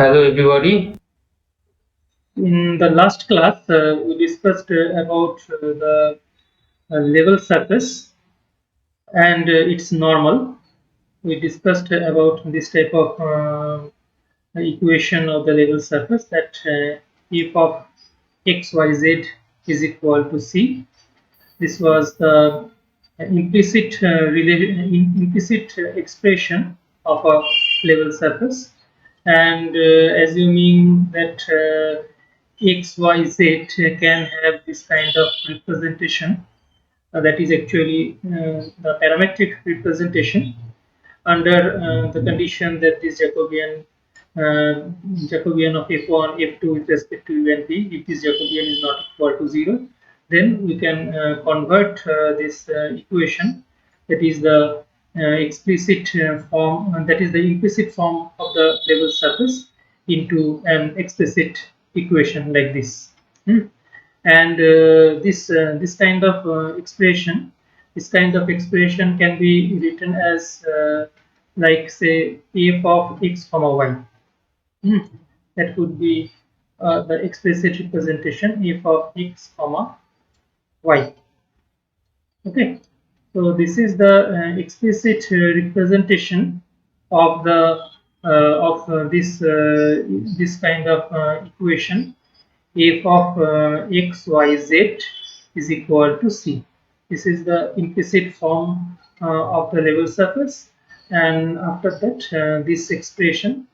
Hello everybody. In the last class, we discussed about the level surface and its normal. We discussed about this type of equation of the level surface that f of x, y, z is equal to c. This was the implicit expression of a level surface, and assuming that x, y, z can have this kind of representation, that is actually the parametric representation under the condition that this Jacobian of f1, f2 with respect to u and v, if this Jacobian is not equal to 0, then we can convert this equation, that is the explicit form, that is the implicit form of the level surface, into an explicit equation like this. And this kind of expression can be written as like say f of x comma y. Hmm. That would be the explicit representation f of x comma y. Okay, so this is the explicit representation of the this kind of equation, f of x, y, z is equal to c. This is the implicit form of the level surface, and after that, this expression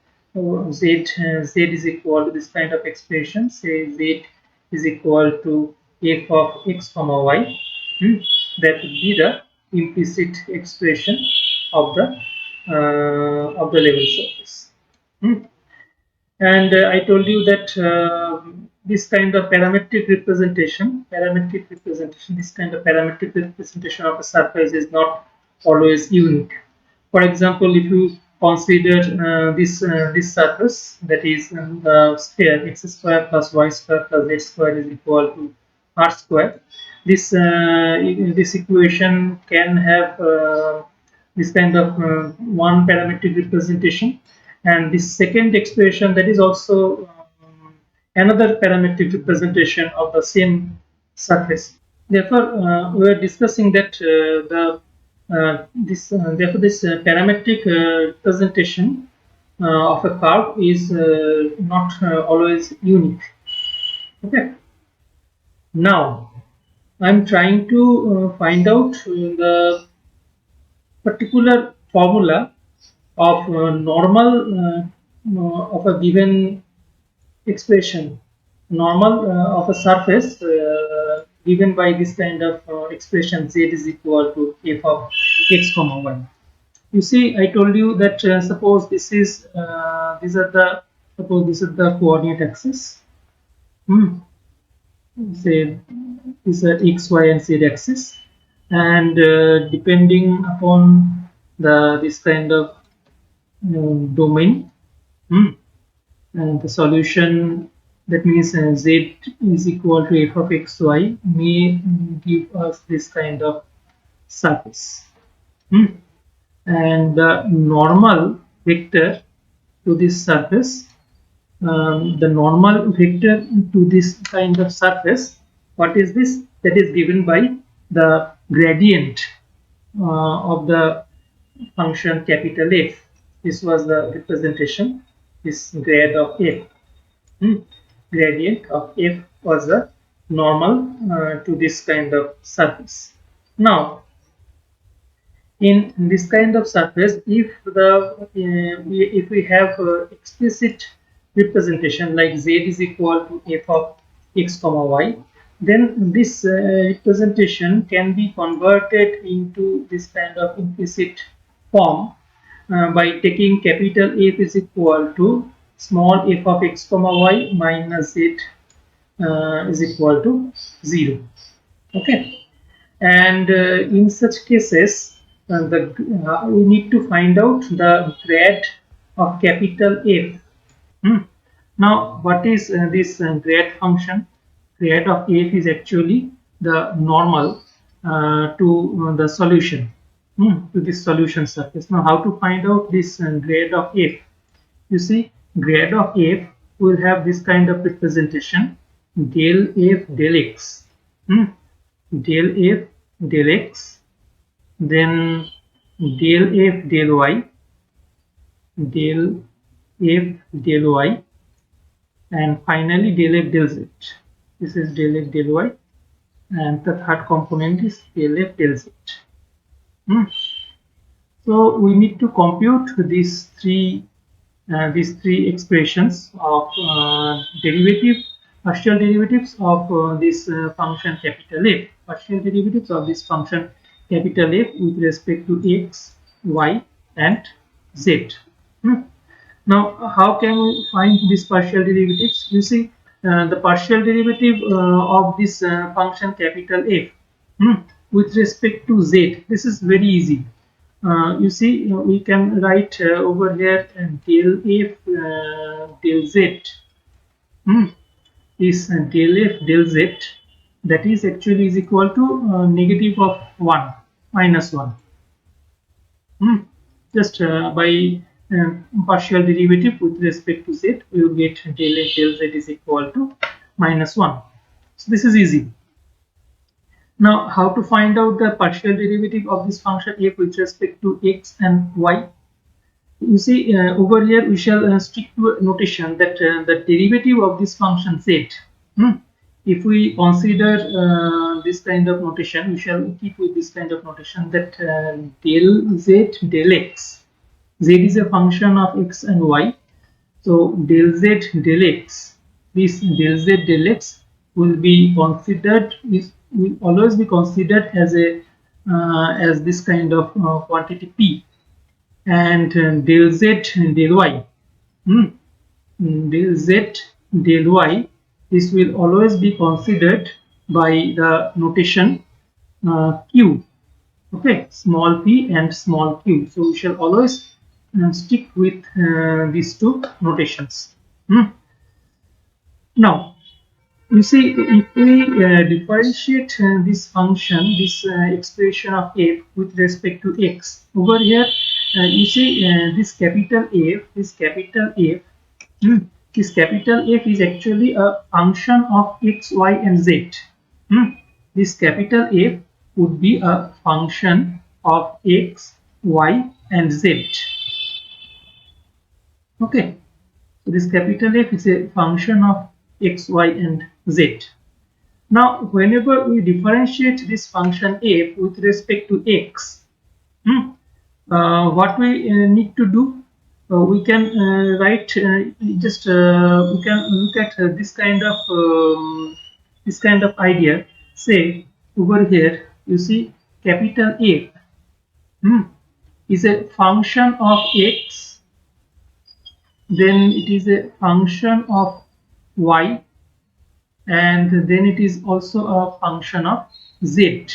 z is equal to this kind of expression. Say z is equal to f of x comma y. Hmm. That would be the implicit expression of the level surface. Hmm. And I told you that this kind of this kind of parametric representation of a surface is not always unique. For example, if you consider this surface, that is the sphere x square plus y square plus z square is equal to r square. This equation can have this kind of one parametric representation, and this second expression, that is also another parametric representation of the same surface. Therefore, we are discussing that this parametric representation of a curve is not always unique. Okay. Now, I'm trying to find out the particular formula of normal of a given expression, normal of a surface given by this kind of expression z is equal to f of x comma y. You see, I told you that suppose these are the suppose this is the coordinate axis. Hmm. Say these are x, y, and z axis, and depending upon the this kind of domain. Hmm. And the solution, that means z is equal to f of x y, may give us this kind of surface. And the normal vector to this surface, the normal vector to this kind of surface, what is this? That is given by the gradient of the function capital F. This was the representation, this grad of F. Gradient of f was a normal to this kind of surface. Now, in this kind of surface, if we have explicit representation like z is equal to f of x comma y, then this representation can be converted into this kind of implicit form by taking capital F is equal to small f of x comma y minus z is equal to 0. Okay, and in such cases, we need to find out the grad of capital F. Hmm. Now, what is this grad function? Grad of F is actually the normal to the solution, to this solution surface. Now, how to find out this grade of F? You see, grad of f will have this kind of representation: del f del x, del f del x, then del f del y, del f del y, and finally del f del z. This is del f del y, and the third component is del f del z. So we need to compute these three expressions of partial derivatives of this function capital F, partial derivatives of this function capital F with respect to x, y, and z. Now, how can we find these partial derivatives? You see, the partial derivative of this function capital F with respect to z. This is very easy. You see, we can write over here del f del z is del f del z, that is actually is equal to negative of 1 minus 1. Just by partial derivative with respect to z, we will get del f del z is equal to minus 1. So this is easy. Now, how to find out the partial derivative of this function f with respect to x and y? You see, over here we shall stick to a notation that the derivative of this function z. If we consider this kind of notation, we shall keep with this kind of notation that del z del x. Z is a function of x and y. So del z del x, this del z del x will be considered, will always be considered as a as this kind of quantity p, and del z del y, del z del y, this will always be considered by the notation q. Okay, small p and small q. So we shall always stick with these two notations. Now, you see, if we differentiate this function, this expression of f with respect to x, over here, you see this capital F, this capital F is actually a function of x, y, and z. This capital F would be a function of x, y, and z. Okay, so this capital F is a function of x, y, and z. Now, whenever we differentiate this function f with respect to x, what we need to do, we can write we can look at this kind of idea. Say over here, you see capital F is a function of x, then it is a function of y, and then it is also a function of z.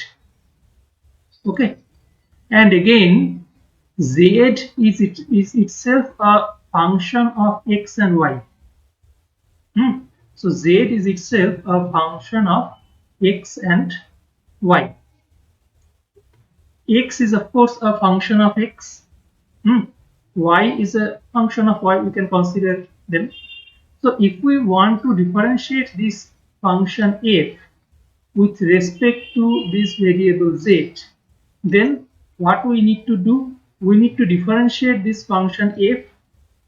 Okay, and again z is itself a function of x and y. So z is itself a function of x and y. X is of course a function of x. Y is a function of y. We can consider them. So if we want to differentiate this function f with respect to this variable z, then what we need to do, we need to differentiate this function f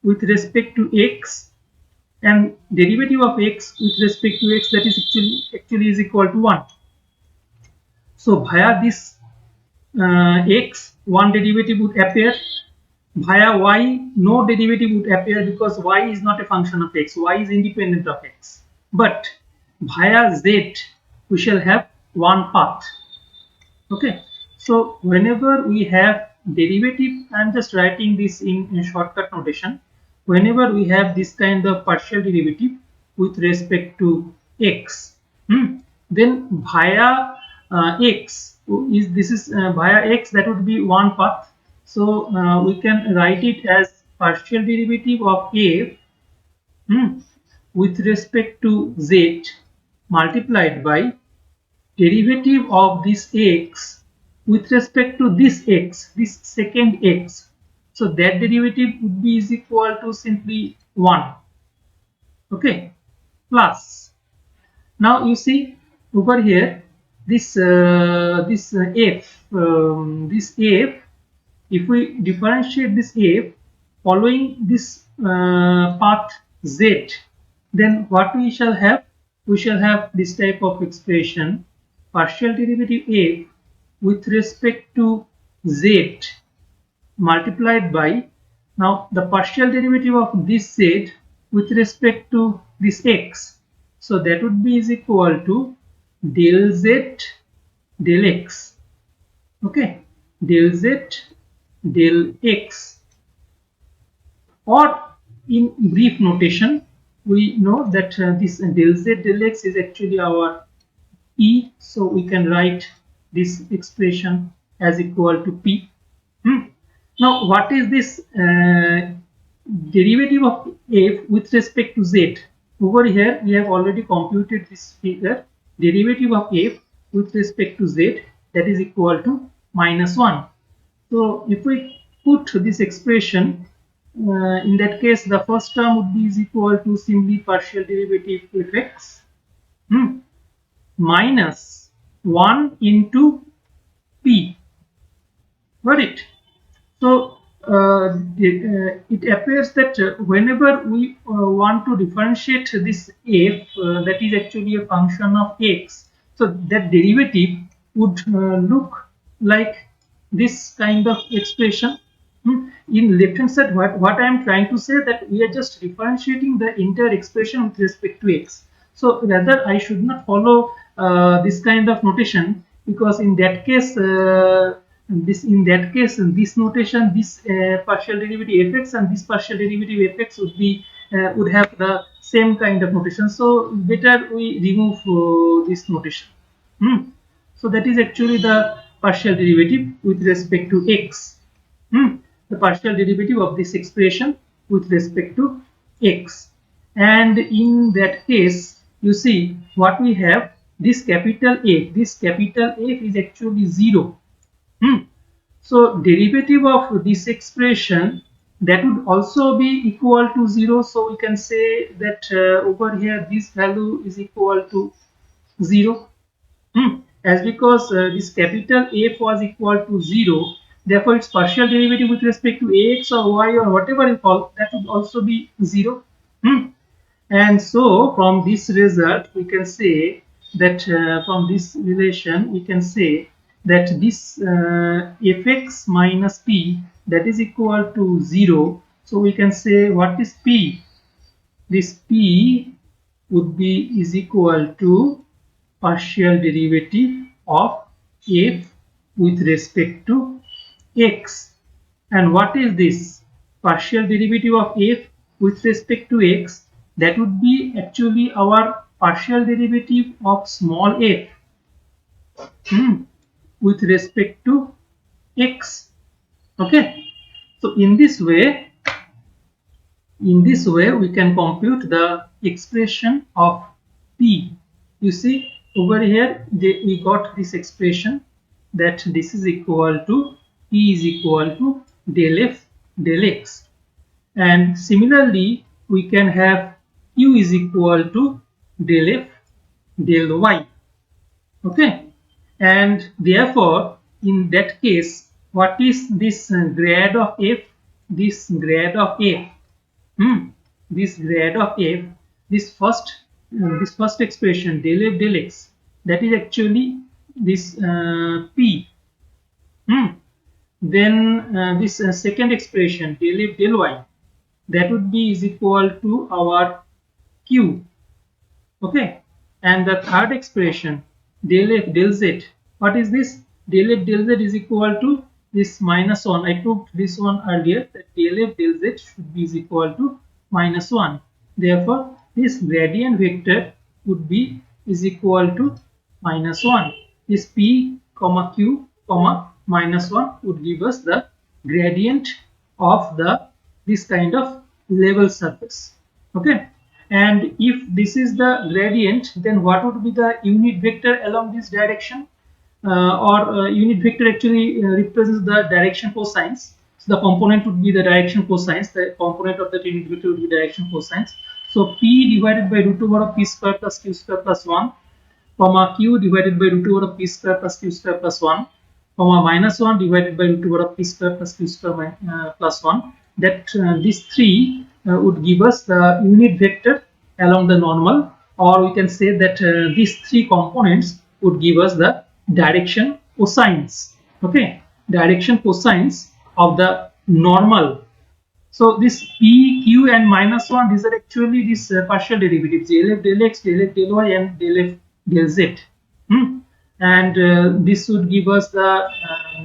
with respect to x, and derivative of x with respect to x, that is actually is equal to 1. So via this x, one derivative would appear. Via y, no derivative would appear because y is not a function of x. Y is independent of x. But via z, we shall have one path. Okay. So whenever we have derivative, I am just writing this in shortcut notation. Whenever we have this kind of partial derivative with respect to x, then via x, this is via x, that would be one path. So we can write it as partial derivative of f with respect to z multiplied by derivative of this x with respect to this x, this second x. So that derivative would be is equal to simply 1. Okay, plus. Now you see over here this this f, if we differentiate this f following this path z, then what we shall have? We shall have this type of expression, partial derivative f with respect to z multiplied by, now the partial derivative of this z with respect to this x. So that would be is equal to del z del x. Okay, del z del x, or in brief notation we know that this del z del x is actually our p, so we can write this expression as equal to p. Now what is this derivative of f with respect to z? Over here we have already computed this figure, derivative of f with respect to z, that is equal to -1. So if we put this expression, in that case the first term would be is equal to simply partial derivative of x minus 1 into p. Got it? So it appears that whenever we want to differentiate this f, that is actually a function of x, so that derivative would look like this kind of expression. In left hand side, what I am trying to say, that we are just differentiating the entire expression with respect to x. So rather I should not follow this kind of notation, because in that case this notation, this partial derivative fx and this partial derivative fx would be would have the same kind of notation. So better we remove this notation. So that is actually the partial derivative with respect to x. The partial derivative of this expression with respect to x. And in that case, you see what we have, this capital F. This capital F is actually 0. So derivative of this expression, that would also be equal to 0. So we can say that over here this value is equal to 0. As because this capital F was equal to 0, therefore its partial derivative with respect to x or y or whatever you call, that would also be 0. And so from this result we can say that from this relation we can say that this fx minus p, that is equal to 0. So we can say what is p? This p would be is equal to partial derivative of f with respect to x. And what is this partial derivative of f with respect to x? That would be actually our partial derivative of small f with respect to x. Okay, so in this way we can compute the expression of p. You see over here we got this expression, that this is equal to p is equal to del f del x, and similarly we can have q is equal to del f del y. Okay, and therefore in that case what is this grad of f? This grad of f, this grad of f, this first expression del f del x, that is actually this p. Then this second expression del f del y, that would be is equal to our q. Okay, and the third expression del f del z, what is this? Del f del z is equal to this -1. I proved this one earlier, that del f del z should be is equal to -1. Therefore this gradient vector would be is equal to -1. This p comma q comma -1 would give us the gradient of the this kind of level surface. Okay, and if this is the gradient, then what would be the unit vector along this direction? Unit vector actually represents the direction cosines. So the component would be the direction cosines. The component of that unit vector would be direction cosines. So p divided by root over of p square plus q square plus 1, comma q divided by root over of p square plus q square plus 1, comma minus 1 divided by root over of p square plus q square plus 1. That these three would give us the unit vector along the normal, or we can say that these three components would give us the direction cosines. Okay, direction cosines of the normal. So this p, q, and minus 1, these are actually these partial derivatives, del f del x, del f del y, and del f del z. And this would give us the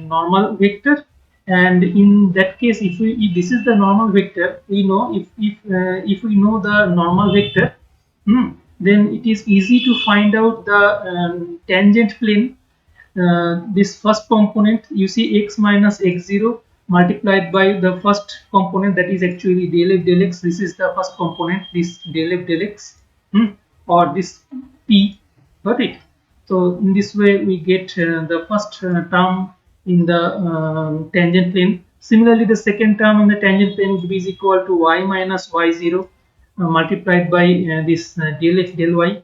normal vector. And in that case, if this is the normal vector, we know if we know the normal vector, then it is easy to find out the tangent plane. This first component, you see x minus x0 multiplied by the first component, that is actually del f del x. This is the first component, this del f del x, or this p. Got it? So in this way we get the first term in the tangent plane. Similarly, the second term in the tangent plane would be is equal to y minus y0 multiplied by this del f del y,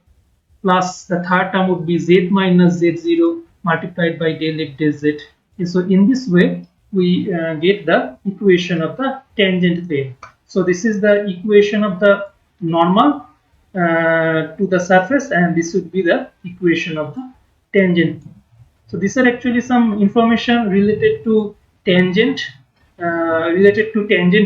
plus the third term would be z minus z0 multiplied by del f del z. And so in this way we get the equation of the tangent plane. So this is the equation of the normal to the surface, and this would be the equation of the tangent. So these are actually some information related to tangent,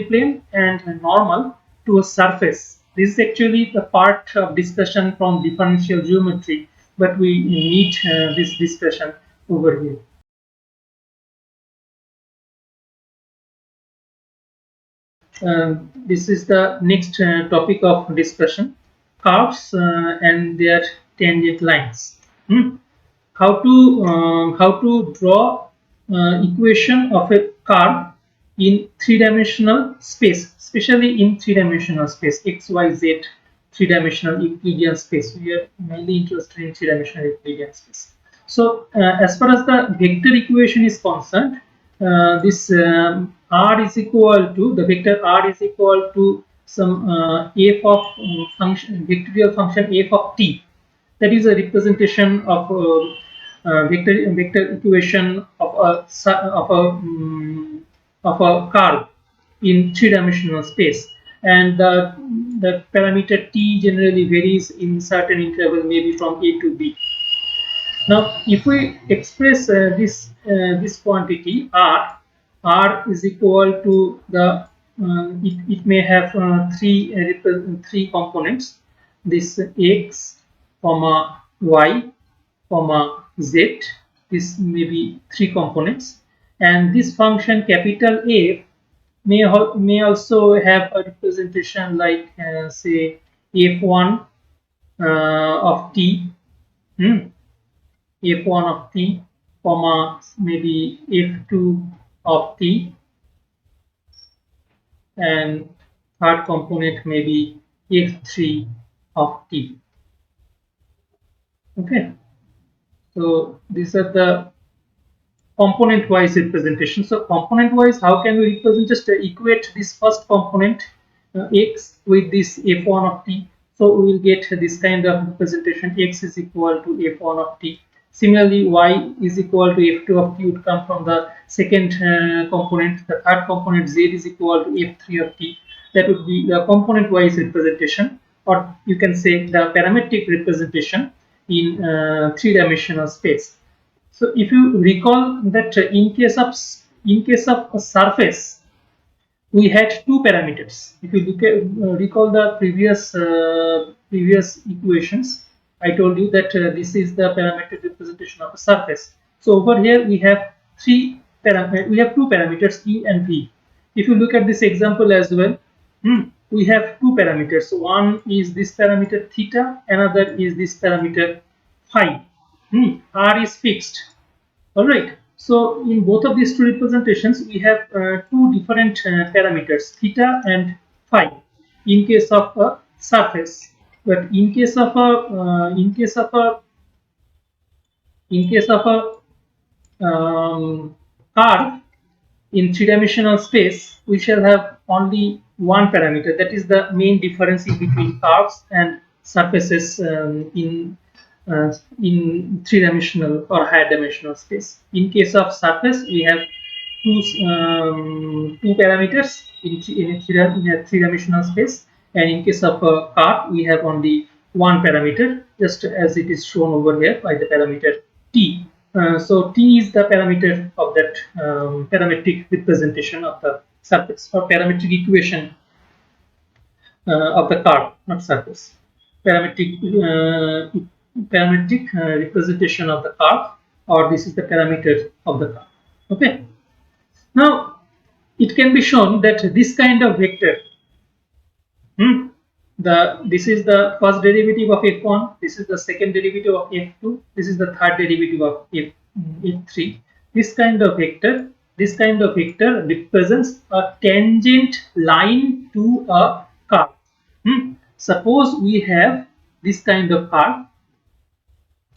plane and normal to a surface. This is actually the part of discussion from differential geometry, but we need this discussion over here. This is the next topic of discussion: curves and their tangent lines. How to draw equation of a curve in three-dimensional space, especially in three-dimensional space, x, y, z, three-dimensional Euclidean space. We are mainly interested in three-dimensional Euclidean space. So as far as the vector equation is concerned, this r is equal to, the vector r is equal to some f of function, vectorial function f of t. That is a representation of vector equation of a curve in three-dimensional space, and the parameter t generally varies in certain interval, maybe from a to b. Now, if we express this quantity r is equal to the it may have three components: this x, comma y, comma z. This may be three components, and this function capital F may also have a representation like say f1 of t. F1 of t, comma maybe f2 of t, and third component maybe f3 of t. Okay, so these are the component wise representation. So component wise, how can we represent? Just equate this first component x with this f1 of t. So we will get this kind of representation: x is equal to f1 of t. Similarly, y is equal to f2 of t would come from the second component. The third component, z, is equal to f3 of t. That would be the component wise representation, or you can say the parametric representation in three-dimensional space. So if you recall that in case of a surface, we had two parameters. If you look at, recall the previous equations, I told you that this is the parametric representation of a surface. So over here we have two parameters, u and v. If you look at this example as well, we have two parameters. One is this parameter theta, another is this parameter phi. R is fixed. All right. So in both of these two representations, we have two different parameters, theta and phi, in case of a surface. But in case of a curve, in three-dimensional space, we shall have only one parameter. That is the main difference in between curves and surfaces in three-dimensional or higher dimensional space. In case of surface, we have two parameters in a three-dimensional space, and in case of a curve, we have only one parameter, just as it is shown over here by the parameter t. So t is the parameter of that parametric representation of the surface, or parametric equation of the curve, not surface. Parametric representation of the curve, or this is the parameter of the curve. Okay. Now it can be shown that this kind of vector, this is the first derivative of f1, this is the second derivative of f2, this is the third derivative of f3. This kind of vector represents a tangent line to a curve. Suppose we have this kind of curve,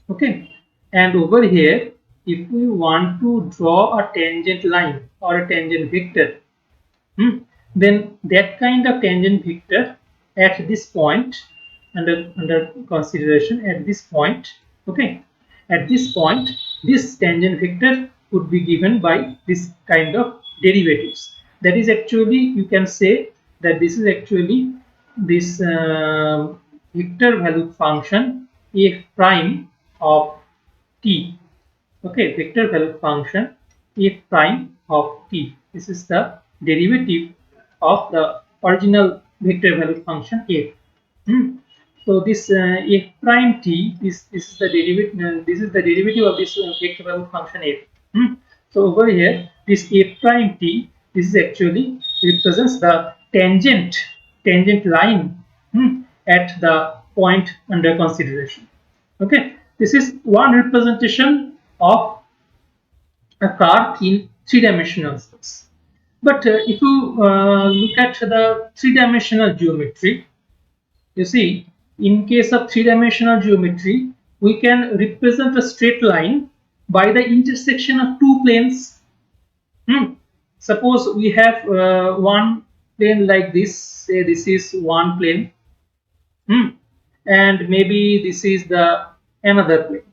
okay, and over here, if we want to draw a tangent line or a tangent vector, then that kind of tangent vector at this point, under consideration at this point, okay, at this point, this tangent vector would be given by this kind of derivatives. That is actually, you can say that this is actually this vector value function f prime of t. Okay, vector value function f prime of t. This is the derivative of the original vector value function f. So this f prime t, this is the derivative. This is the derivative of this vector value function f. So over here, this f prime t, this is actually represents the tangent line at the point under consideration. Okay, this is one representation of a curve in three-dimensional space. But if you look at the three-dimensional geometry, you see, in case of three-dimensional geometry, we can represent a straight line by the intersection of two planes. Suppose we have one plane like this, say this is one plane, and maybe this is the another plane.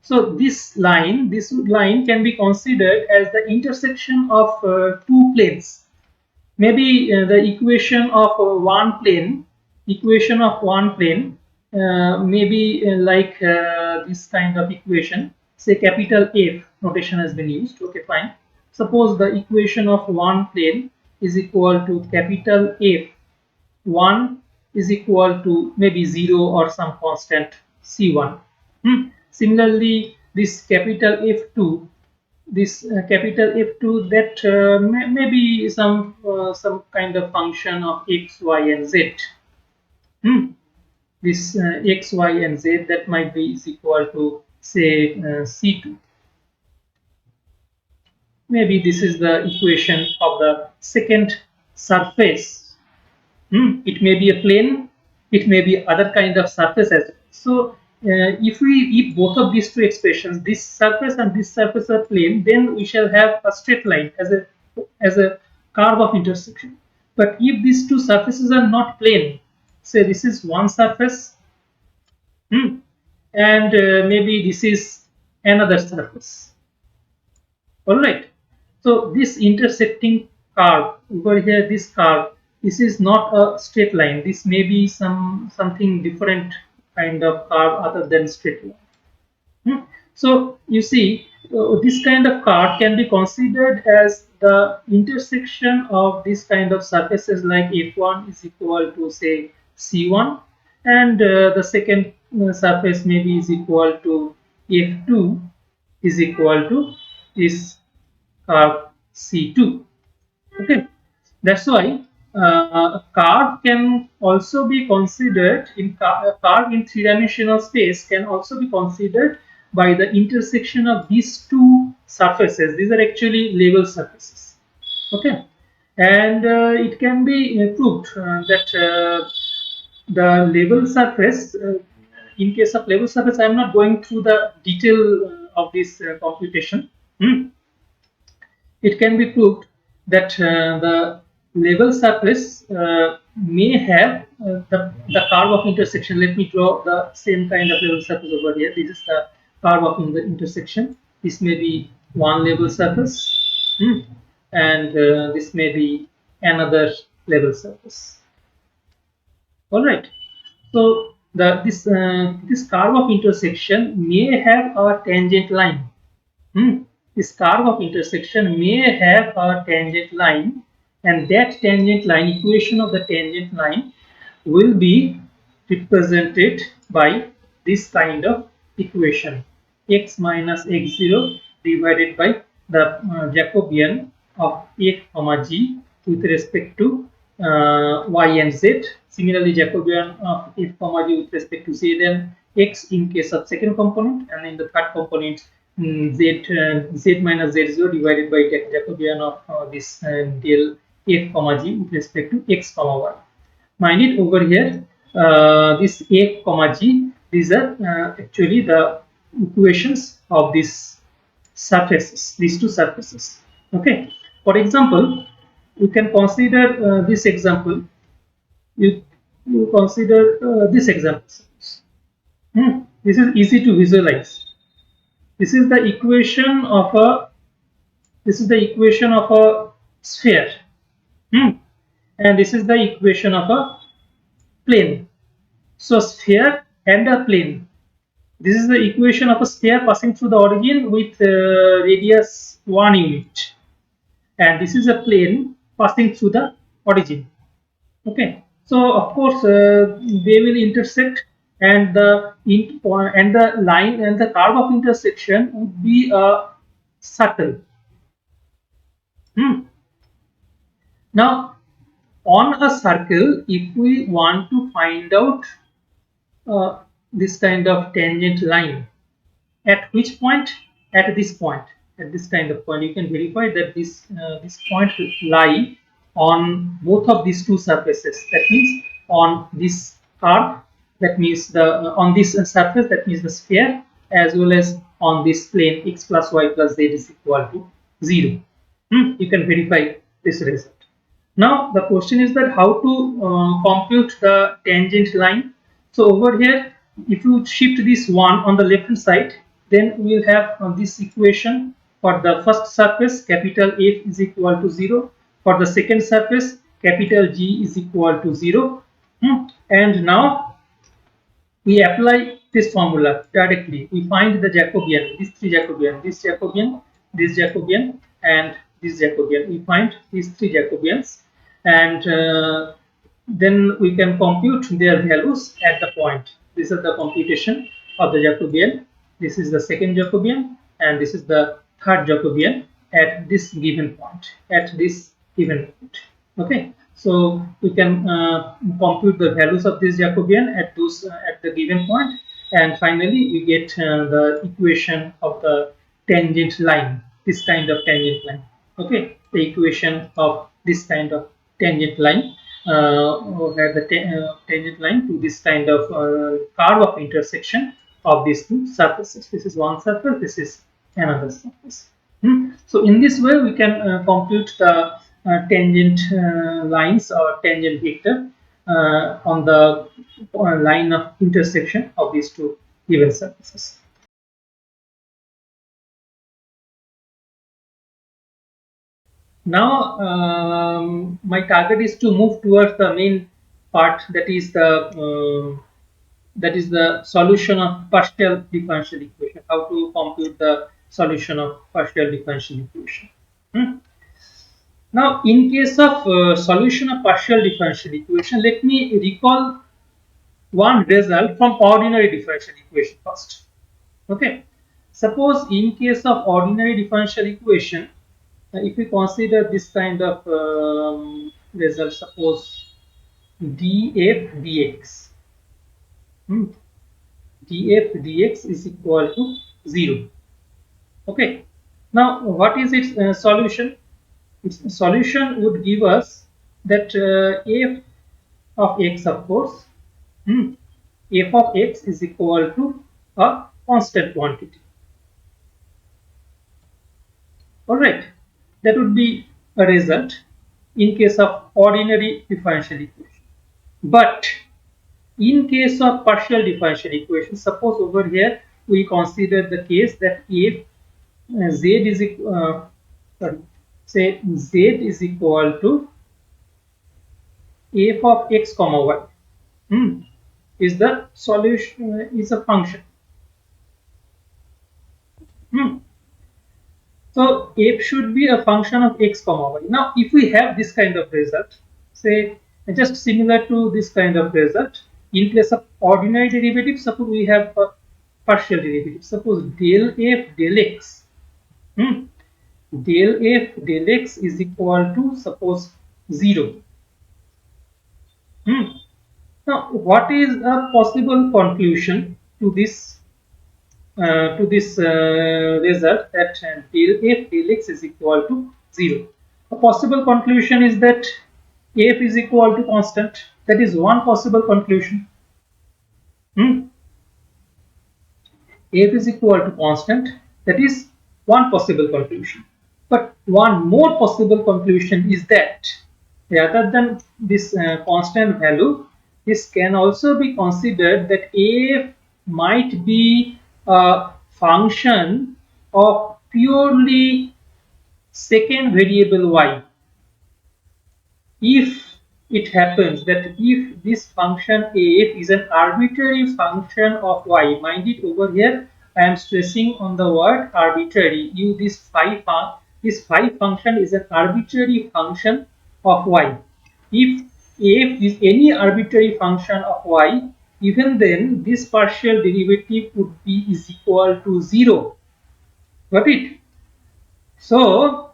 So this line can be considered as the intersection of two planes. Maybe the equation of one plane, maybe like this kind of equation. Say capital F notation has been used. Okay, fine. Suppose the equation of one plane is equal to capital F. 1 is equal to maybe 0 or some constant C1. Similarly, this capital F2, that may be some kind of function of x, y, and z. This x, y, and z, that might be is equal to say C2. Maybe this is the equation of the second surface. It may be a plane, it may be other kind of surface as well. So if both of these two expressions, this surface and this surface are plane, then we shall have a straight line as a curve of intersection. But if these two surfaces are not plane, say this is one surface, and maybe this is another surface. All right. So this intersecting curve over here, this curve, this is not a straight line. This may be something different kind of curve other than straight line. So you see, this kind of curve can be considered as the intersection of this kind of surfaces, like f1 is equal to say c1, and the second surface maybe is equal to f2 is equal to this curve C2. Okay, that's why a curve can also be considered a curve in three-dimensional space can also be considered by the intersection of these two surfaces. These are actually level surfaces. Okay, and it can be proved that the level surface, in case of level surface, I am not going through the detail of this computation. it can be proved that the level surface may have the curve of intersection. Let me draw the same kind of level surface over here. This is the curve of in the intersection. This may be one level surface, and this may be another level surface. All right. So this curve of intersection may have a tangent line. This curve of intersection may have a tangent line, and that tangent line, equation of the tangent line, will be represented by this kind of equation: x minus x0 divided by the Jacobian of f comma g with respect to y and z. Similarly, Jacobian of f comma g with respect to z and x in case of second component, and in the third component z minus z0 divided by Jacobian of this del f comma g with respect to x comma y. Mind it, over here this f comma g, these are actually the equations of these surfaces, these two surfaces. Okay, for example, we can consider this example. You consider this example. This is easy to visualize. This is the equation of a sphere, and this is the equation of a plane. So sphere and a plane. This is the equation of a sphere passing through the origin with radius 1 unit, and this is a plane passing through the origin. Okay, so of course they will intersect, and the line and the curve of intersection would be a circle. Now, on a circle, if we want to find out this kind of tangent line, at which point? At this point, at this kind of point, you can verify that this point lie on both of these two surfaces. That means on this curve, that means the on this surface, that means the sphere, as well as on this plane x plus y plus z is equal to 0. You can verify this result. Now the question is that how to compute the tangent line. So over here, if you shift this one on the left hand side, then we will have this equation for the first surface, capital F is equal to 0. For the second surface, capital G is equal to 0. And now we apply this formula directly. We find the Jacobian, these three Jacobian, this Jacobian, this Jacobian, and this Jacobian. We find these three Jacobians, and then we can compute their values at the point. This is the computation of the Jacobian. This is the second Jacobian, and this is the third Jacobian at this given point. At this given point. Okay. So we can compute the values of this Jacobian at those at the given point, and finally we get the equation of the tangent line. This kind of tangent line. Okay, the equation of this kind of tangent line, where the tangent line to this kind of curve of intersection of these two surfaces. This is one surface. This is another surface. So in this way, we can compute the tangent lines or tangent vector on the line of intersection of these two given surfaces. Now my target is to move towards the main part, that is the solution of partial differential equation. How to compute the solution of partial differential equation. Now, in case of solution of partial differential equation, let me recall one result from ordinary differential equation first. Okay, suppose in case of ordinary differential equation, if we consider this kind of result, suppose df dx, df dx is equal to 0. Okay, now what is its solution? Its solution would give us that f of x, of course, f of x is equal to a constant quantity. All right. That would be a result in case of ordinary differential equation. But in case of partial differential equation, suppose over here we consider the case that if z is sorry, say z is equal to f of x comma y, is the solution is a function. Hmm. So f should be a function of x comma y. Now, if we have this kind of result, say just similar to this kind of result, in place of ordinary derivative, suppose we have a partial derivative. Suppose del f del x. Hmm, del f del x is equal to suppose 0. Hmm. Now, what is a possible conclusion to this result that del f del x is equal to 0? A possible conclusion is that f is equal to constant. That is one possible conclusion. Hmm? F is equal to constant. That is one possible conclusion. But one more possible conclusion is that rather than this constant value, this can also be considered that f might be a function of purely second variable y. If it happens that if this function f is an arbitrary function of y, mind it, over here I am stressing on the word arbitrary. This phi function is an arbitrary function of y. If f is any arbitrary function of y, even then this partial derivative would be is equal to 0. Got it? So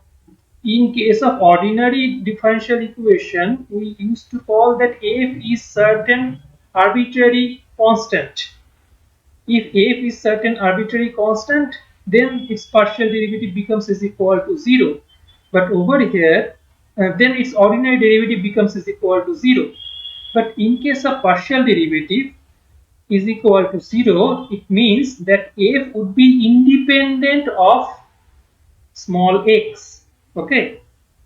in case of ordinary differential equation, we used to call that f is certain arbitrary constant. If f is certain arbitrary constant, then its partial derivative becomes is equal to 0. But over here, then its ordinary derivative becomes is equal to 0. But in case of partial derivative is equal to 0, it means that f would be independent of small x. Okay,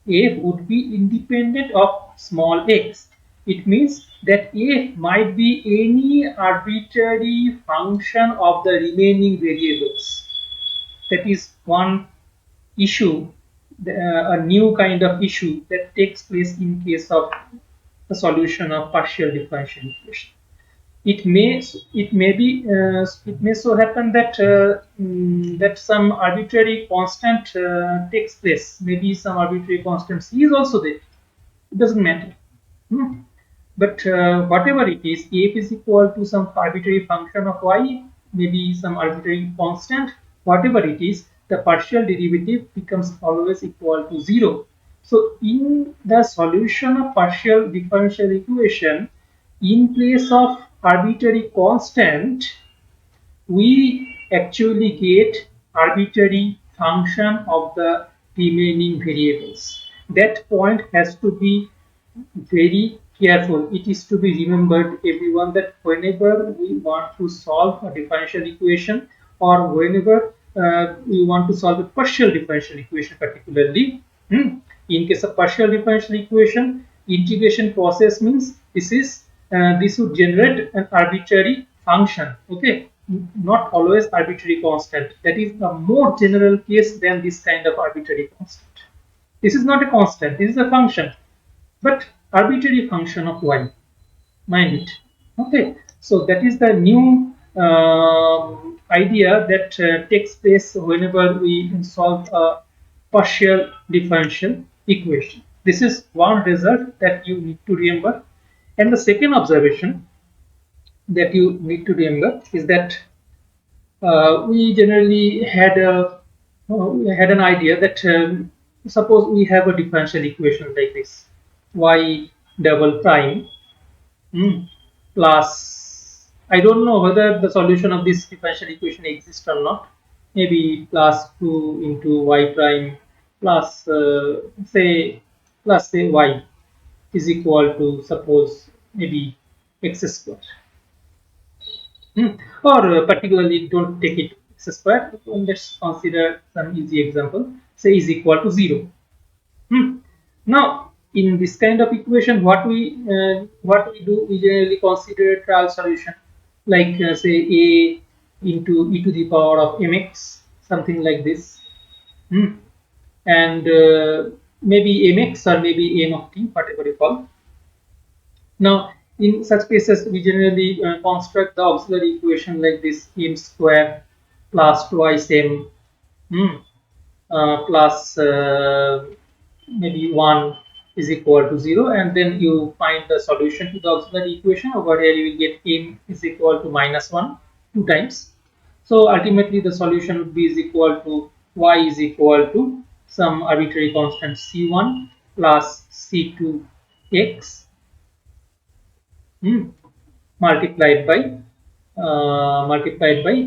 f would be independent of small x. It means that f might be any arbitrary function of the remaining variables. That is one issue, a new kind of issue that takes place in case of the solution of partial differential equation. It may so happen that that some arbitrary constant takes place. Maybe some arbitrary constant c is also there. It doesn't matter. Hmm. But whatever it is, f is equal to some arbitrary function of y, maybe some arbitrary constant. Whatever it is, the partial derivative becomes always equal to 0. So in the solution of partial differential equation, in place of arbitrary constant, we actually get arbitrary function of the remaining variables. That point has to be very careful. It is to be remembered, everyone, that whenever we want to solve a differential equation, or whenever we want to solve a partial differential equation particularly, in case of partial differential equation, integration process means this would generate an arbitrary function. Okay, not always arbitrary constant. That is a more general case than this kind of arbitrary constant. This is not a constant, this is a function, but arbitrary function of y, mind it. Okay, so that is the new idea that takes place whenever we solve a partial differential equation. This is one result that you need to remember. And the second observation that you need to remember is that we generally had an idea that suppose we have a differential equation like this: y double prime plus, I don't know whether the solution of this differential equation exists or not, maybe plus 2 into y prime plus say y is equal to suppose maybe x square. Or particularly don't take it x square. Let's consider some easy example. Say is equal to 0. Now, in this kind of equation, what we do, we generally consider a trial solution, like say a into e to the power of mx, something like this, hmm. and maybe mx or maybe m of t, whatever you call. Now, in such cases, we generally construct the auxiliary equation like this: m square plus twice m, hmm, plus maybe 1 is equal to 0, and then you find the solution to the auxiliary equation. Over here you will get m is equal to minus 1 two times. So ultimately the solution would be is equal to y is equal to some arbitrary constant c1 plus c2x, hmm, multiplied by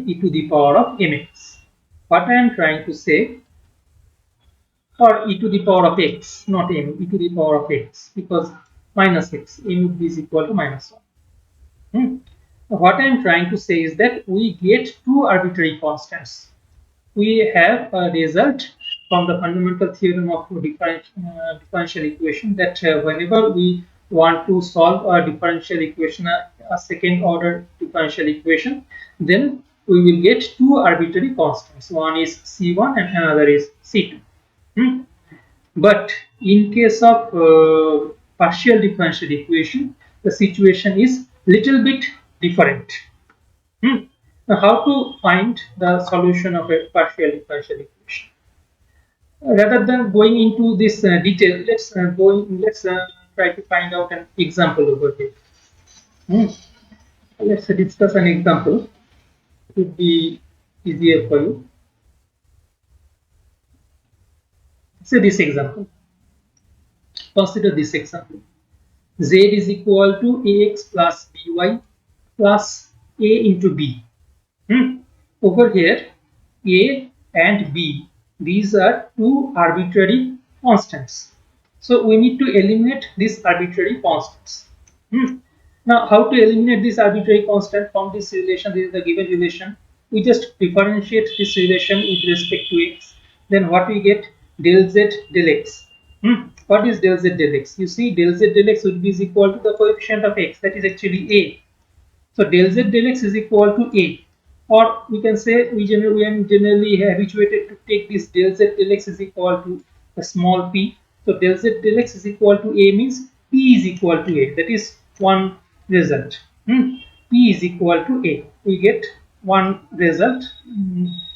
e to the power of mx. What I am trying to say, or e to the power of x, not m, e to the power of x, because minus x, m would be is equal to minus 1. Hmm. What I am trying to say is that we get two arbitrary constants. We have a result from the fundamental theorem of differential equation that whenever we want to solve a differential equation, a second order differential equation, then we will get two arbitrary constants. One is c1 and another is c2. Hmm. But in case of partial differential equation, the situation is little bit different. Hmm. Now, how to find the solution of a partial differential equation? Rather than going into this detail, let's try to find out an example over here. Hmm. Let's discuss an example. It would be easier for you. Say this example. Consider this example. Z is equal to ax plus by plus a into b. Over here, a and b, these are two arbitrary constants. So we need to eliminate these arbitrary constants. Now, how to eliminate this arbitrary constant from this relation? This is the given relation. We just differentiate this relation with respect to x. Then what we get? Del z del x. What is del z del x? You see, del z del x would be equal to the coefficient of x, that is actually a. So del z del x is equal to a, or we can say we are generally habituated to take this del z del x is equal to a small p. So del z del x is equal to a means p is equal to a. That is one result. P is equal to a. We get one result.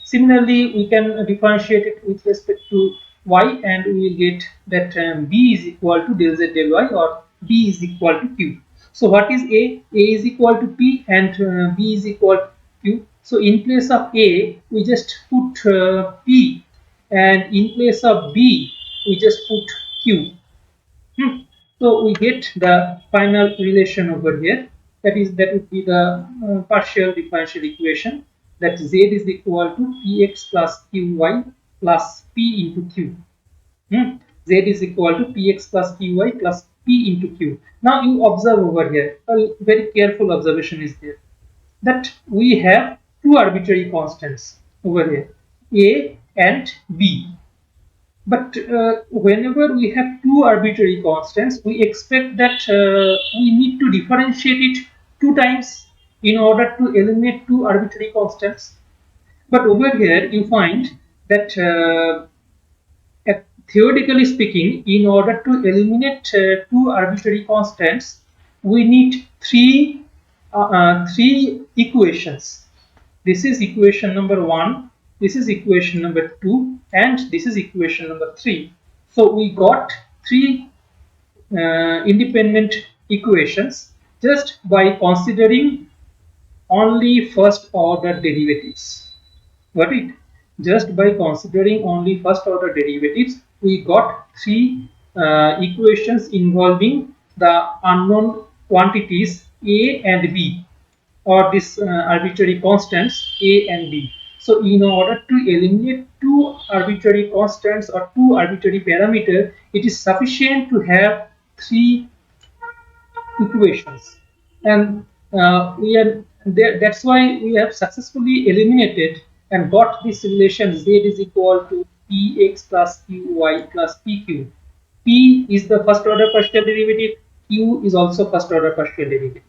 Similarly, we can differentiate it with respect to y, and we will get that b is equal to del z del y, or b is equal to q. So what is a? A is equal to p and b is equal to q. So in place of a, we just put p, and in place of b, we just put q. So we get the final relation over here. That would be the partial differential equation, that z is equal to px plus qy plus p into q. Z is equal to px plus qy plus p into q. Now you observe over here, a very careful observation is there, that we have two arbitrary constants over here, a and b. But whenever we have two arbitrary constants, we expect that we need to differentiate it two times in order to eliminate two arbitrary constants. But over here, you find that theoretically speaking, in order to eliminate two arbitrary constants, we need three equations. This is equation number 1, this is equation number 2, and this is equation number 3. So we got three independent equations just by considering only first order derivatives. Got it? Just by considering only first order derivatives, we got three equations involving the unknown quantities a and b, or this arbitrary constants a and b. So in order to eliminate two arbitrary constants or two arbitrary parameters, it is sufficient to have three equations, and we are there. That's why we have successfully eliminated and got this relation z is equal to px plus qy plus pq. P is the first order partial derivative, Q is also first order partial derivative.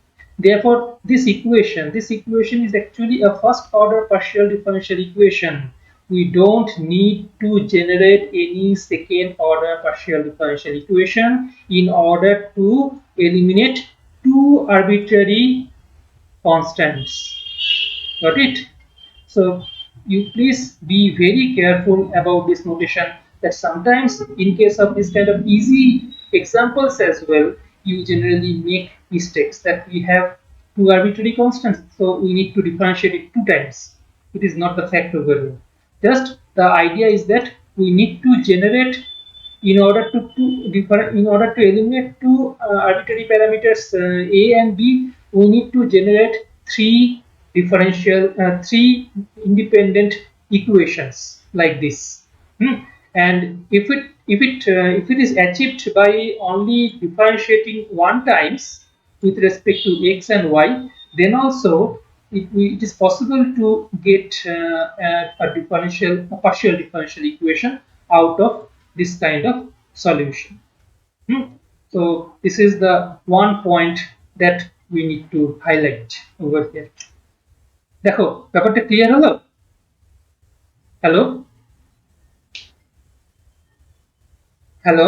Therefore, this equation is actually a first order partial differential equation. We don't need to generate any second order partial differential equation in order to eliminate two arbitrary constants. Got it? So you please be very careful about this notation, that sometimes in case of this kind of easy examples as well, you generally make mistakes that we have two arbitrary constants, so we need to differentiate it two times. It is not the fact over here. Just the idea is that we need to generate, in order to eliminate two arbitrary parameters a and b, we need to generate three independent equations like this. And if it is achieved by only differentiating one times with respect to x and y, then also it is possible to get a partial differential equation out of this kind of solution. So this is the one point that we need to highlight over here. দেখো ব্যাপারটা clear হলো? Hello hello,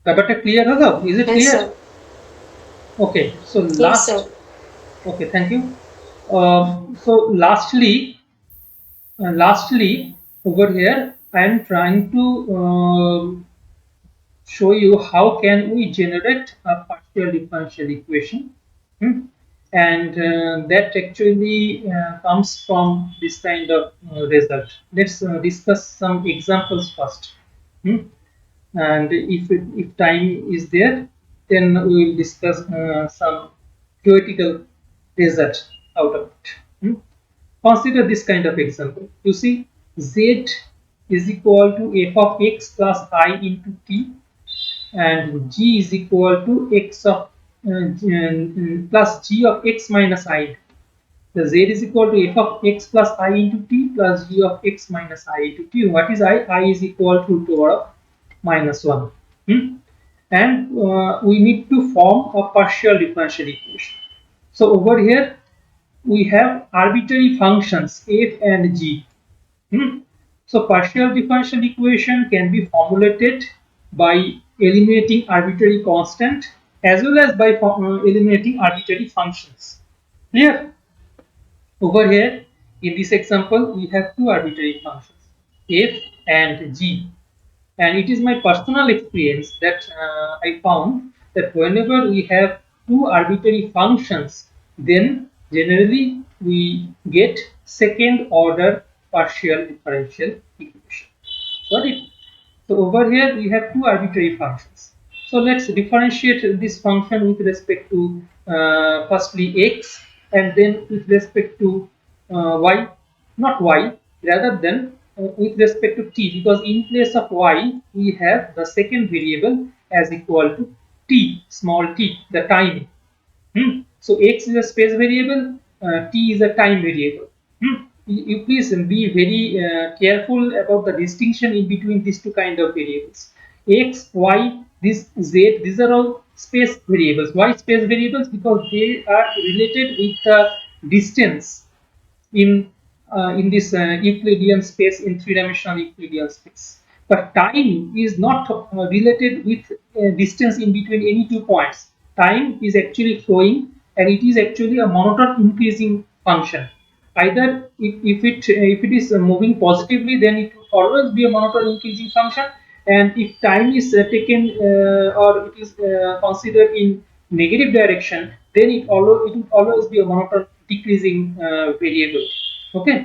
ব্যাপারটা clear হলো? Is it clear? Yes, sir. Okay, so Yes, sir. okay, thank you. So lastly over here I am trying to show you how can we generate a partial differential equation. And that actually comes from this kind of result. Let's discuss some examples first. And if time is there, then we will discuss some theoretical result out of it. Consider this kind of example. You see, z is equal to f of x plus I into t, and g is equal to x of plus g of x minus I. The z is equal to f of x plus I into t plus g of x minus I into t. What is I? I is equal to root over of -1. And we need to form a partial differential equation. So over here we have arbitrary functions f and g. So partial differential equation can be formulated by eliminating arbitrary constant as well as by eliminating arbitrary functions. Clear? Over here in this example we have two arbitrary functions, f and g. And it is my personal experience that I found that whenever we have two arbitrary functions, then generally we get second order partial differential equation. Got it? So over here we have two arbitrary functions. So let's differentiate this function with respect to firstly x, and then with respect to y, not y, rather than with respect to t, because in place of y we have the second variable as equal to t, small t, the time. So x is a space variable, t is a time variable. You please be very careful about the distinction in between these two kind of variables. X, y, this z, these are all space variables. Why space variables? Because they are related with the distance in this Euclidean space, in three-dimensional Euclidean space. But time is not related with distance in between any two points. Time is actually flowing, and it is actually a monotone increasing function. Either if it is moving positively, then it will always be a monotone increasing function, and if time is taken or it is considered in negative direction, then it will always be a monotone decreasing variable. Okay,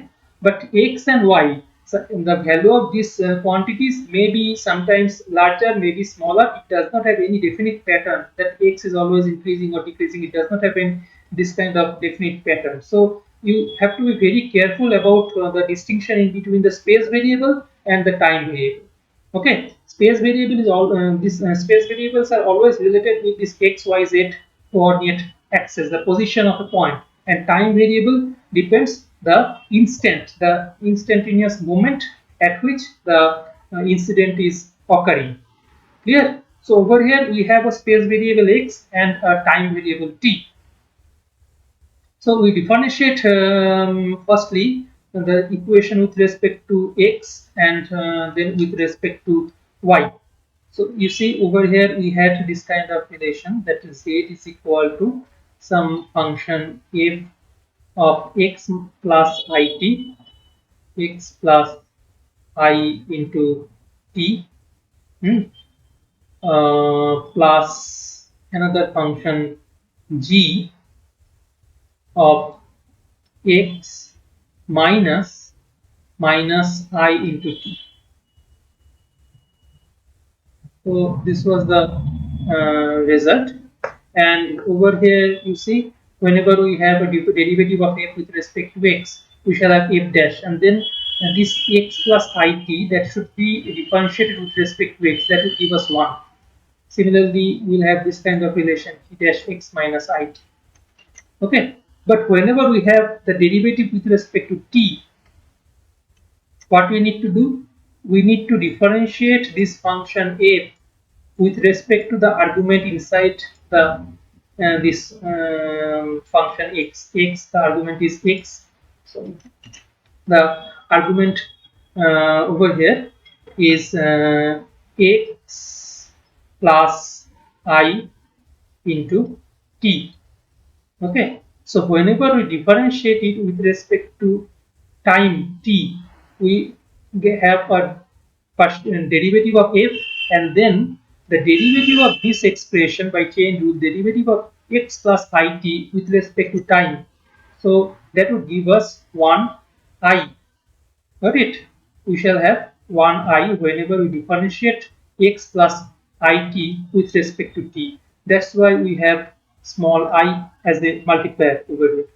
but x and y, so the value of these quantities may be sometimes larger, maybe smaller. It does not have any definite pattern that x is always increasing or decreasing. It does not have this kind of definite pattern. So you have to be very careful about the distinction in between the space variable and the time variable. Okay, space variable is all these space variables are always related with this x, y, z coordinate axis, the position of a point, and time variable depends the instantaneous moment at which the incident is occurring. Clear? So over here we have a space variable x and a time variable t. So we differentiate firstly the equation with respect to x and then with respect to y. So you see over here we had this kind of relation, that is z is equal to some function f of x plus it, x plus I into t, plus another function g of x minus I into t. So this was the result, and over here you see whenever we have a derivative of f with respect to x, we shall have f dash, and then this x plus it that should be differentiated with respect to x, that will give us 1. Similarly, we'll have this kind of relation t dash x minus it. Okay, but whenever we have the derivative with respect to t, what we need to do? We need to differentiate this function f with respect to the argument inside the this function x. The argument is x. So the argument over here is x plus I into t. Okay, so whenever we differentiate it with respect to time t, we have a derivative of f, and then the derivative of this expression by chain rule, derivative of x plus it with respect to time. So that would give us 1i. Got it? We shall have 1i whenever we differentiate x plus it with respect to t. That's why we have small I as the multiplier over here.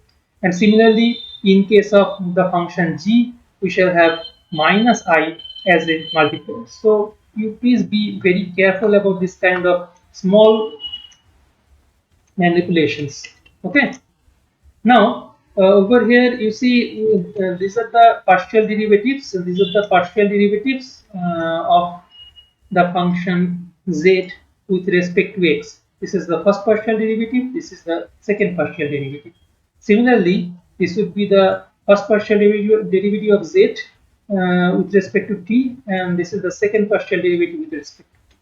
And similarly, in case of the function g, we shall have minus I as a multiplier. So you please be very careful about this kind of small manipulations. Okay. Now, over here you see these are the partial derivatives. So these are the partial derivatives of the function z with respect to x. This is the first partial derivative. This is the second partial derivative. Similarly, this would be the first partial derivative of z with respect to t, and this is the second partial derivative with respect to t.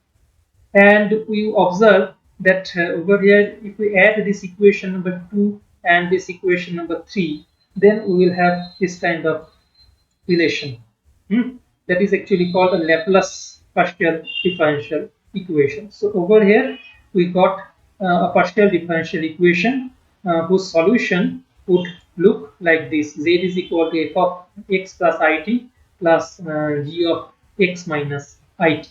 And we observe that over here, if we add this equation number 2 and this equation number 3, then we will have this kind of relation. That is actually called a Laplace partial differential equation. So over here we got a partial differential equation whose solution would look like this: z is equal to f of x plus it plus g of x minus it.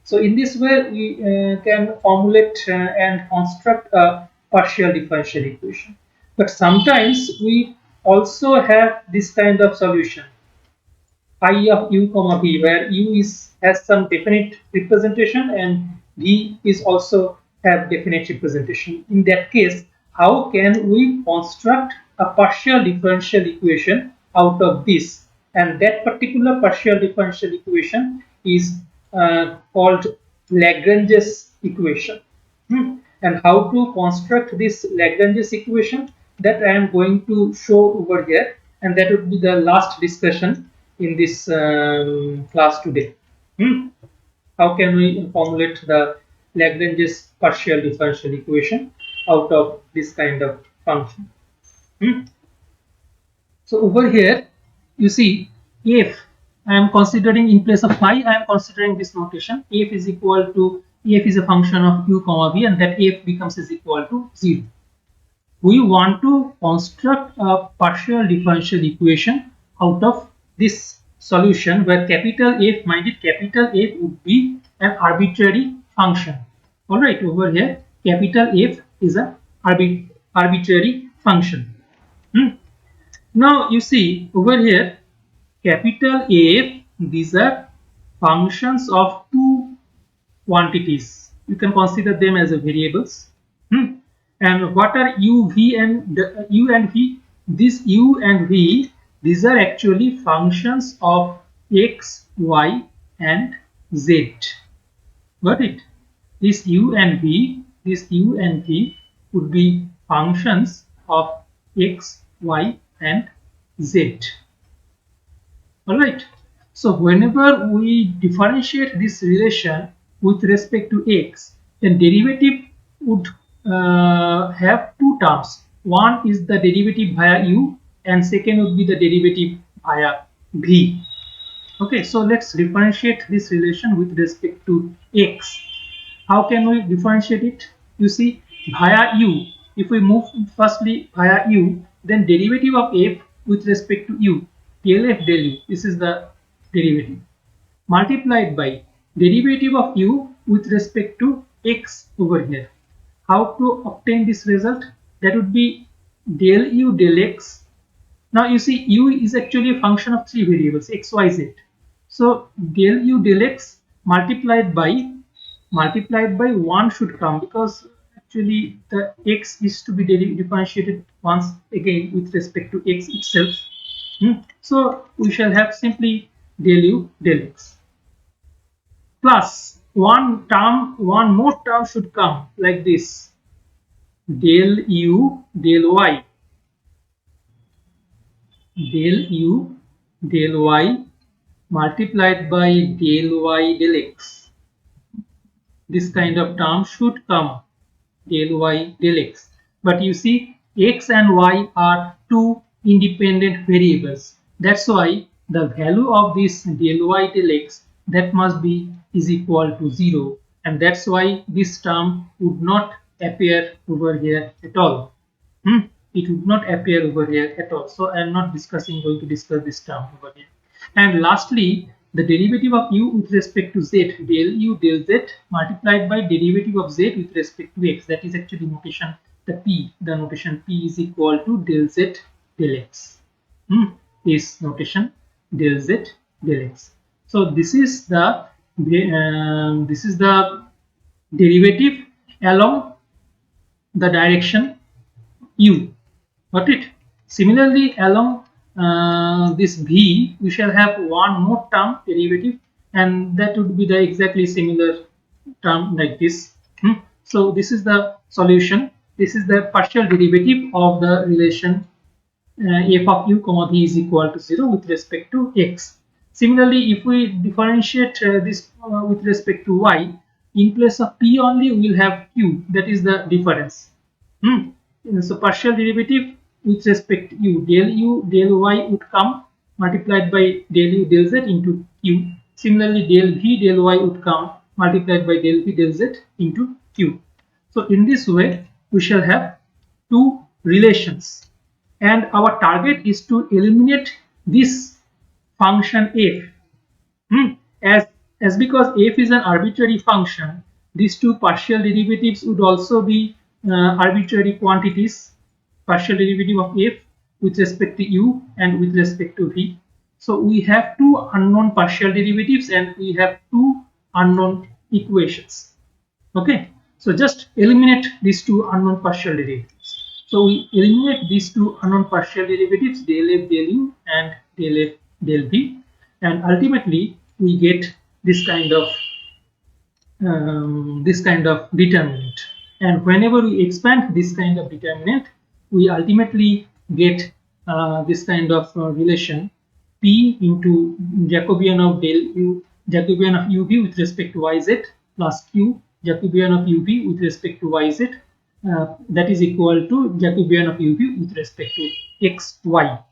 So in this way we can formulate and construct a partial differential equation. But sometimes we also have this kind of solution, I of u comma v, where u is has some definite representation and v is also have definite representation. In that case, how can we construct a partial differential equation out of this? And that particular partial differential equation is called Lagrange's equation. And how to construct this Lagrange's equation, that I am going to show over here, and that would be the last discussion in this class today. How can we formulate the Lagrange's partial differential equation out of this kind of function? So over here you see, if I am considering in place of phi, I am considering this notation: f is equal to, f is a function of u comma v, and that f becomes is equal to 0. We want to construct a partial differential equation out of this solution, where capital F, mind it, capital F would be an arbitrary function. All right, over here capital F is an arbitrary function. Now you see over here, capital F, these are functions of two quantities. You can consider them as a variables. And what are u, v and u and v? This u and v, these are actually functions of x, y and z. Got it? This u and v would be functions of x, y, and z. Alright. So whenever we differentiate this relation with respect to x, then derivative would have two terms. One is the derivative via u, and second would be the derivative via v. Okay, so let's differentiate this relation with respect to x. How can we differentiate it? You see, via u, if we move firstly via u, then derivative of f with respect to u, del f del u, this is the derivative, multiplied by derivative of u with respect to x over here. How to obtain this result? That would be del u del x. Now you see, u is actually a function of three variables, x, y, z. So del u del x multiplied by 1 should come, because actually the x is to be differentiated once again with respect to x itself. So we shall have simply del u del x plus one more term should come like this, del u del y, del u del y multiplied by del y del x. This kind of term should come, del y del x. But you see, x and y are two independent variables. That's why the value of this del y del x, that must be is equal to 0, and that's why this term would not appear over here at all. It would not appear over here at all. So I am not going to discuss this term over here. And lastly, the derivative of u with respect to z, del u del z multiplied by derivative of z with respect to x. That is actually notation, the p. The notation p is equal to del z del x. Is notation del z del x. So this is the derivative along the direction u. Got it? Similarly, along this v, we shall have one more term derivative, and that would be the exactly similar term like this. So this is the solution. This is the partial derivative of the relation f of u comma v is equal to 0 with respect to x. Similarly, if we differentiate this with respect to y, in place of p only we will have q, that is the difference. So partial derivative with respect to u del y would come multiplied by del u del z into q. Similarly, del v del y would come multiplied by del v del z into q. So in this way, we shall have two relations, and our target is to eliminate this function f. As because f is an arbitrary function, these two partial derivatives would also be arbitrary quantities, partial derivative of f with respect to u and with respect to v. So we have two unknown partial derivatives and we have two unknown equations. Okay, so just eliminate these two unknown partial derivatives. So we eliminate these two unknown partial derivatives, del f del u and del f del v, and ultimately we get this kind of determinant. And whenever we expand this kind of determinant, we ultimately get this kind of relation, p into Jacobian of del u, Jacobian of uv with respect to yz, plus q Jacobian of uv with respect to yz, that is equal to Jacobian of uv with respect to xy.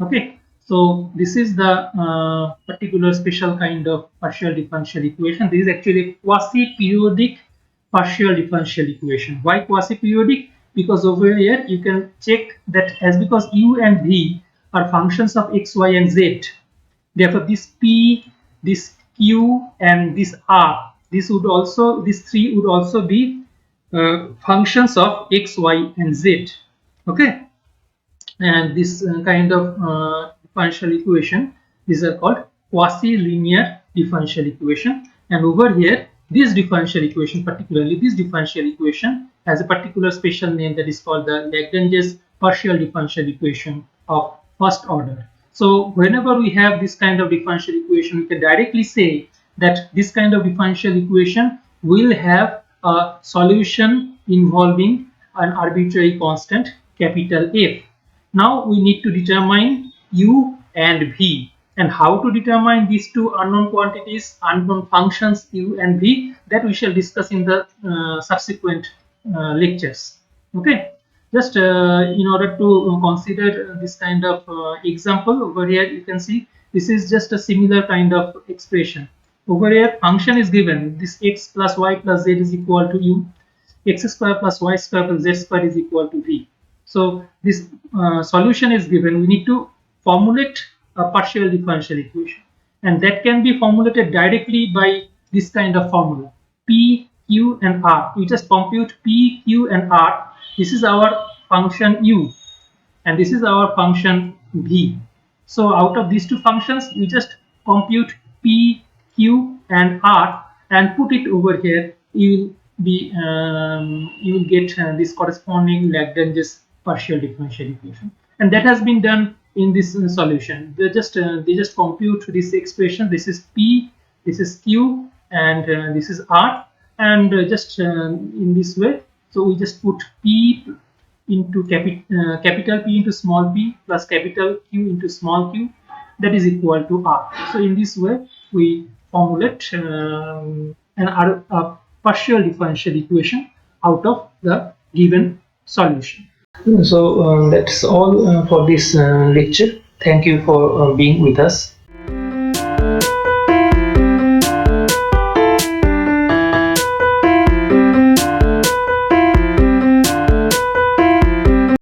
Okay, so this is the particular special kind of partial differential equation. This is actually quasi-periodic partial differential equation. Why quasi-periodic? Because over here you can check that as because u and v are functions of x, y, and z, therefore this p, this q, and this r, these three would also be functions of x, y, and z. Okay, and this kind of differential equation, these are called quasi-linear differential equation. And over here, this differential equation, particularly this differential equation, has a particular special name that is called the Lagrange's partial differential equation of first order. So whenever we have this kind of differential equation, we can directly say that this kind of differential equation will have a solution involving an arbitrary constant capital F. Now we need to determine u and v, and how to determine these two unknown quantities, unknown functions u and v, that we shall discuss in the subsequent lectures. Okay, just in order to consider this kind of example, over here you can see this is just a similar kind of expression. Over here function is given, this x plus y plus z is equal to u, x square plus y square plus z square is equal to v. So this solution is given. We need to formulate a partial differential equation, and that can be formulated directly by this kind of formula: p, q, and r. We just compute p, q, and r. This is our function u, and this is our function v. So out of these two functions, we just compute p, q, and r and put it over here. You will get this corresponding Lagrange's partial differential equation, and that has been done in this solution. They just compute this expression. This is p, this is q, and this is r, and just in this way. So we just put p into capital P into small p plus capital Q into small q, that is equal to R. So in this way we formulate a partial differential equation out of the given solution. So that's all for this lecture. Thank you for being with us.